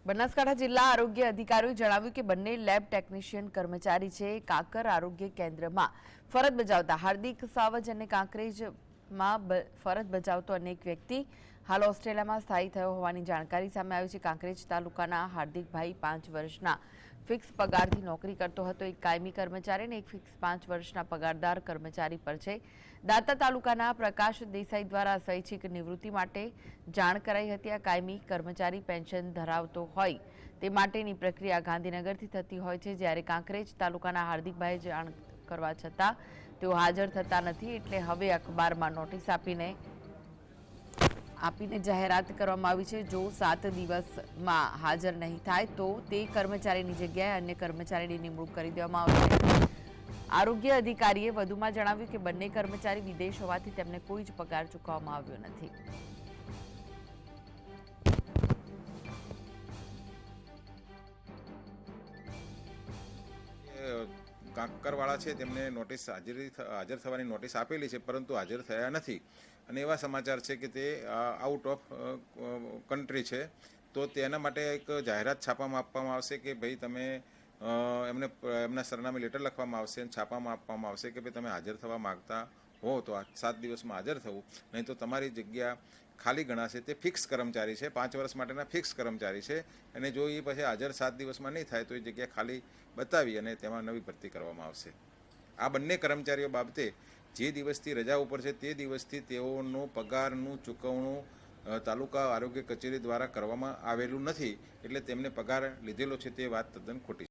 બનાસકાંઠા જિલ્લા આરોગ્ય અધિકારીએ જણાવ્યું કે બંને લેબ ટેકનિશિયન કર્મચારી છે. કાંકર આરોગ્ય કેન્દ્રમાં ફરજ બજાવતા હાર્દિક સાવજ અને કાંકરેજમાં ફરજ બજાવતો અનેક વ્યક્તિ હાલ ઓસ્ટ્રેલિયામાં સ્થાયી થયો હોવાની જાણકારી સામે આવી છે. કાંકરેજ તાલુકાના હાર્દિકભાઈ 5 વર્ષના ફિક્સ પગારથી નોકરી કરતો હતો. એક કાયમી કર્મચારી અને એક ફિક્સ 5 વર્ષના પગારદાર કર્મચારી પર છે. દાંતા તાલુકાના પ્રકાશ દેસાઈ દ્વારા સ્વૈચ્છિક નિવૃત્તિ માટે જાણ કરાઈ હતી. આ કાયમી કર્મચારી પેન્શન ધરાવતો હોય તે માટેની પ્રક્રિયા ગાંધીનગરથી થતી હોય છે, જ્યારે કાંકરેજ તાલુકાના હાર્દિકભાઈએ જાણ કરવા છતાં તેઓ હાજર થતા નથી. એટલે હવે અખબારમાં નોટિસ આપીને જાહેરાત કરવામાં આવી છે. જો 7 દિવસમાં હાજર નહીં થાય તો તે કર્મચારીની જગ્યાએ અન્ય કર્મચારીની નિમણૂક કરી દેવામાં આવશે. આરોગ્ય અધિકારીએ વધુમાં જણાવ્યું કે બંને કર્મચારી વિદેશ હોવાથી તેમને કોઈ જ પગાર ચૂકવવામાં આવ્યો નથી. કાંકરવાળા છે તેમને નોટિસ હાજર થવાની નોટિસ આપેલી છે, પરંતુ હાજર થયા નથી અને એવા સમાચાર છે કે તે આઉટ ઓફ કન્ટ્રી છે. તો તેના માટે એક જાહેરાત છાપામાં આપવામાં આવશે કે ભાઈ તમે એમના સરનામે લેટર લખવામાં આવશે અને છાપામાં આપવામાં આવશે કે ભાઈ તમે હાજર થવા માગતા હો તો 7 દિવસમાં હાજર થવું, નહીં તો તમારી જગ્યા ખાલી ગણાશે. તે ફિક્સ કર્મચારી છે, 5 વર્ષ માટેના ફિક્સ કર્મચારી છે અને જો એ પછી હાજર 7 દિવસમાં નહીં થાય તો એ જગ્યા ખાલી બતાવી અને તેમાં નવી ભરતી કરવામાં આવશે. આ બંને કર્મચારીઓ બાબતે જે દિવસથી રજા ઉપર છે તે દિવસથી તેઓનું પગારનું ચૂકવણું તાલુકા આરોગ્ય કચેરી દ્વારા કરવામાં આવેલું નથી, એટલે તેમને પગાર લીધેલો છે તે વાત તદ્દન ખોટી છે.